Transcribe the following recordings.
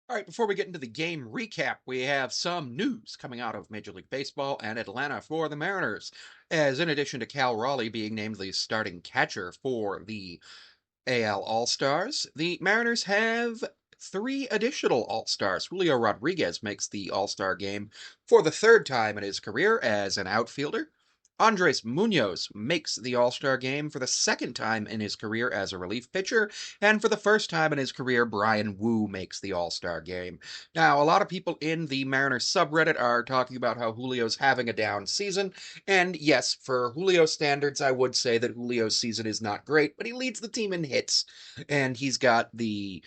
All right, before we get into the game recap, we have some news coming out of Major League Baseball and Atlanta for the Mariners. As in addition to Cal Raleigh being named the starting catcher for the AL All-Stars, the Mariners have three additional All-Stars. Julio Rodriguez makes the All-Star game for the third time in his career as an outfielder. Andres Munoz makes the All-Star game for the second time in his career as a relief pitcher, and for the first time in his career, Bryan Woo makes the All-Star game. Now, a lot of people in the Mariners subreddit are talking about how Julio's having a down season, and yes, for Julio standards, I would say that Julio's season is not great, but he leads the team in hits, and he's got the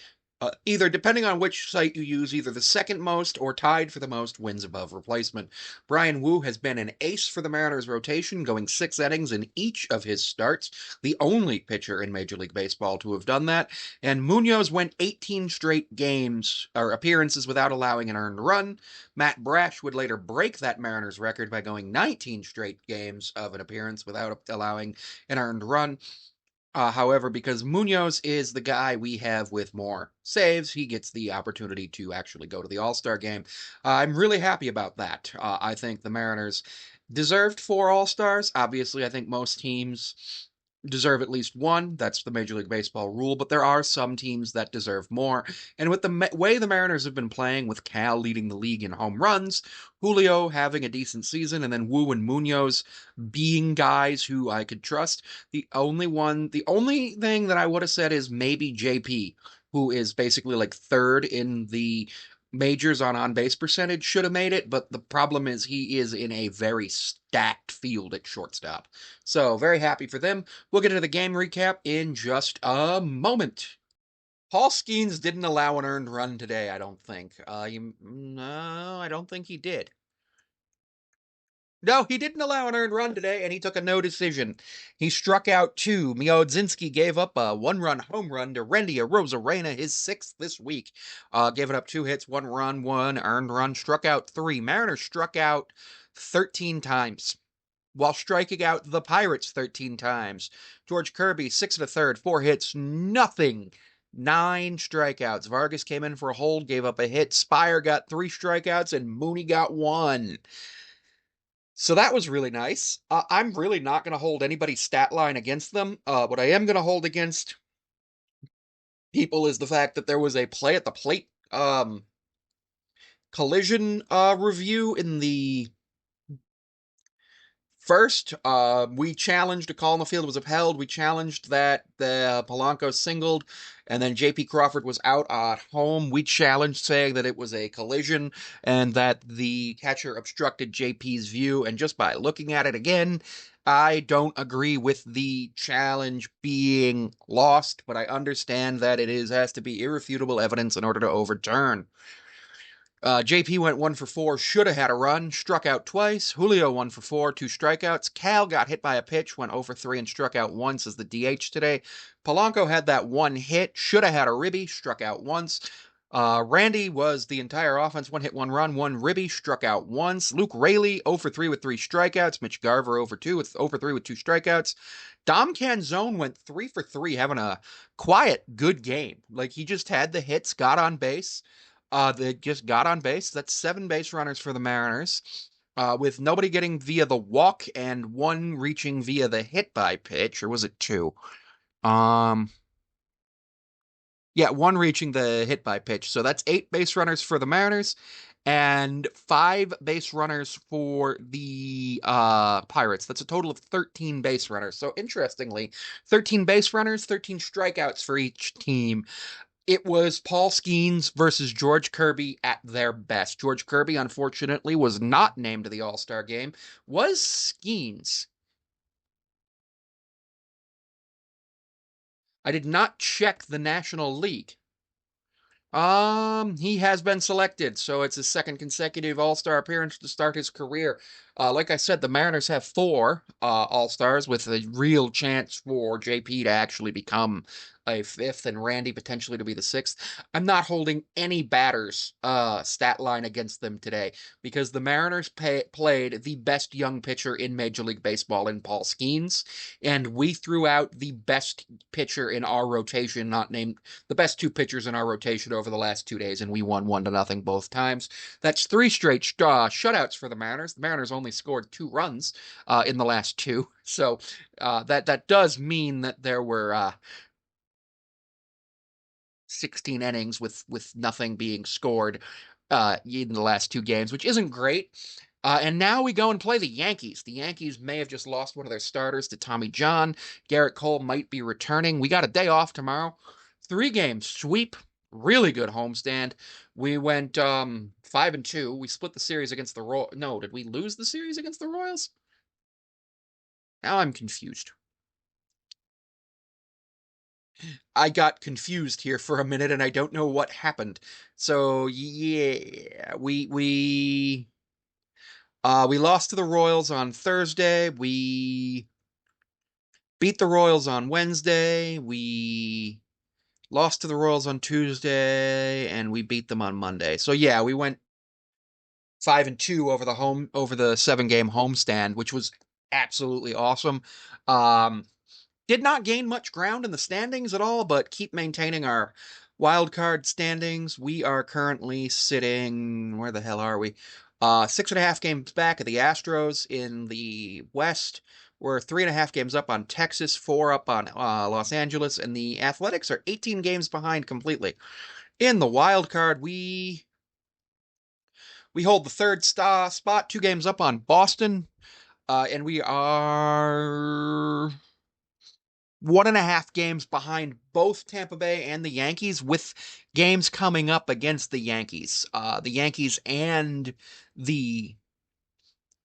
either, depending on which site you use, either the second most or tied for the most wins above replacement. Bryan Woo has been an ace for the Mariners rotation, going 6 innings in each of his starts, the only pitcher in Major League Baseball to have done that. And Munoz went 18 straight games or appearances without allowing an earned run. Matt Brash would later break that Mariners record by going 19 straight games of an appearance without allowing an earned run. However, because Munoz is the guy we have with more saves, he gets the opportunity to actually go to the All-Star game. I'm really happy about that. I think the Mariners deserved 4 All-Stars. Obviously, I think most teams deserve at least one. That's the Major League Baseball rule, but there are some teams that deserve more. And with the way the Mariners have been playing, with Cal leading the league in home runs, Julio having a decent season, and then Wu and Munoz being guys who I could trust, the only thing that I would have said is maybe JP, who is basically like third in the majors on base percentage, should have made it, but the problem is he is in a very stacked field at shortstop. So, very happy for them. We'll get into the game recap in just a moment. Paul Skenes didn't allow an earned run today, I don't think. No, I don't think he did. No, he didn't allow an earned run today, and he took a no decision. He struck out two. Miodzinski gave up a 1-run home run to Randy Arozarena, his sixth this week. Gave it up 2 hits, 1 run, 1 earned run, struck out 3. Mariners struck out 13 times while striking out the Pirates 13 times. George Kirby, 6 1/3, 4 hits, nothing. 9 strikeouts. Vargas came in for a hold, gave up a hit. Spire got 3 strikeouts, and Mooney got 1. So that was really nice. I'm really not going to hold anybody's stat line against them. What I am going to hold against people is the fact that there was a play at the plate collision review in the first. We challenged a call in the field was upheld. We challenged that the Polanco singled, and then J.P. Crawford was out at home. We challenged, saying that it was a collision and that the catcher obstructed J.P.'s view. And just by looking at it again, I don't agree with the challenge being lost, but I understand that has to be irrefutable evidence in order to overturn. JP went 1 for 4, should have had a run, struck out twice. Julio 1 for 4, 2 strikeouts. Cal got hit by a pitch, went 0 for 3 and struck out once as the DH today. Polanco had that 1 hit, should have had a ribby, struck out once. Randy was the entire offense, 1 hit, 1 run, 1 ribby, struck out once. Luke Raley 0 for 3 with 3 strikeouts. Mitch Garver 0 for 3 with 2 strikeouts. Dom Canzone went 3 for 3, having a quiet, good game. Like, he just had the hits, got on base. They just got on base. That's 7 base runners for the Mariners, with nobody getting via the walk and one reaching via the hit by pitch, or was it two? Um, yeah, one reaching the hit by pitch. So that's 8 base runners for the Mariners and 5 base runners for the Pirates. That's a total of 13 base runners. So interestingly, 13 base runners, 13 strikeouts for each team. It was Paul Skenes versus George Kirby at their best. George Kirby, unfortunately, was not named to the All-Star game. Was Skenes? I did not check the National League. He has been selected, so it's his second consecutive All-Star appearance to start his career. Like I said, the Mariners have 4 All-Stars with a real chance for JP to actually become a fifth and Randy potentially to be the sixth. I'm not holding any batters stat line against them today because the Mariners played the best young pitcher in Major League Baseball in Paul Skenes, and we threw out the best pitcher in our rotation, not named the best two pitchers in our rotation over the last 2 days, and we won 1-0 both times. That's three straight shutouts for the Mariners. The Mariners only scored 2 runs in the last two, so that does mean that there were 16 innings with nothing being scored in the last 2 games, which isn't great. And now we go and play the Yankees. The Yankees may have just lost one of their starters to Tommy John. Garrett Cole might be returning. We got a day off tomorrow. 3 game sweep. Really good homestand. We went 5-2. We split the series against the Royals. No, did we lose the series against the Royals? Now I'm confused. I got confused here for a minute and I don't know what happened. So yeah, we lost to the Royals on Thursday. We beat the Royals on Wednesday. We lost to the Royals on Tuesday and we beat them on Monday. So yeah, we went 5-2 over the 7 game homestand, which was absolutely awesome. Did not gain much ground in the standings at all, but keep maintaining our wild card standings. We are currently sitting, where the hell are we? 6.5 games back of the Astros in the West. We're 3.5 games up on Texas, 4 up on Los Angeles, and the Athletics are 18 games behind completely. In the wild card, we hold the third spot, 2 games up on Boston, and we are 1.5 games behind both Tampa Bay and the Yankees, with games coming up against the Yankees. The Yankees and the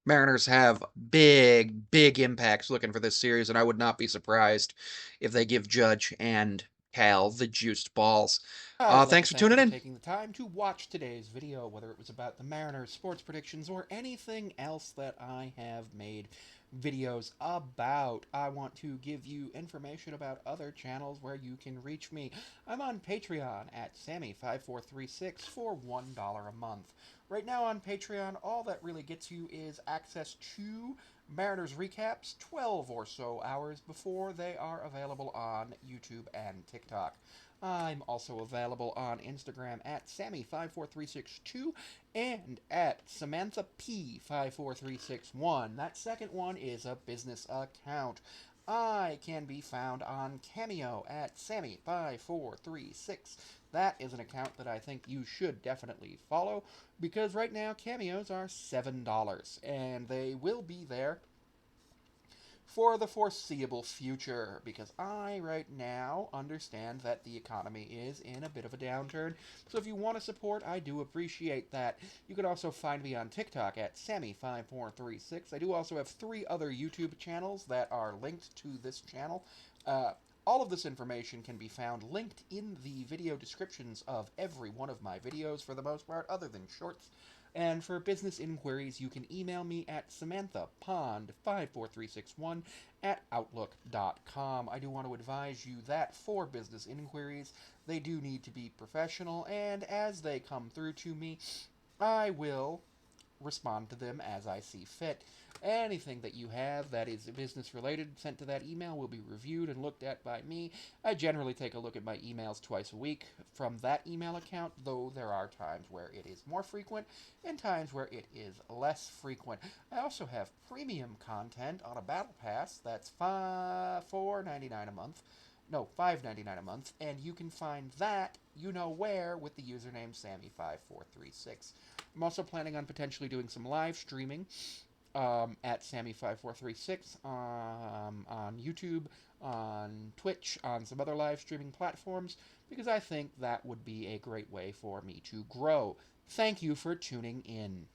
Mariners have big, big impacts looking for this series, and I would not be surprised if they give Judge and Cal the juiced balls. I'd like to Thanks for thank you tuning for in. taking the time to watch today's video, whether it was about the Mariners, sports predictions, or anything else that I have made videos about. I want to give you information about other channels where you can reach me. I'm on Patreon at Sammy5436 for $1 a month. Right now on Patreon, all that really gets you is access to Mariners recaps 12 or so hours before they are available on YouTube and TikTok. I'm also available on Instagram at Sammy54362 and at SamanthaP54361. That second one is a business account. I can be found on Cameo at Sammy5436. That is an account that I think you should definitely follow because right now cameos are $7 and they will be there for the foreseeable future because I right now understand that the economy is in a bit of a downturn. So if you want to support, I do appreciate that. You can also find me on TikTok at Sammy5436. I do also have 3 other YouTube channels that are linked to this channel. All of this information can be found linked in the video descriptions of every one of my videos for the most part, other than shorts. And for business inquiries, you can email me at samanthapond54361 at outlook.com. I do want to advise you that for business inquiries, they do need to be professional, and as they come through to me, I will respond to them as I see fit. Anything that you have that is business related sent to that email will be reviewed and looked at by me. I generally take a look at my emails twice a week from that email account, though there are times where it is more frequent and times where it is less frequent. I also have premium content on a battle pass that's $4.99 a month. No, $5.99 a month, and you can find that you know where with the username Sammy5436. I'm also planning on potentially doing some live streaming at Sammy5436 on YouTube, on Twitch, on some other live streaming platforms, because I think that would be a great way for me to grow. Thank you for tuning in.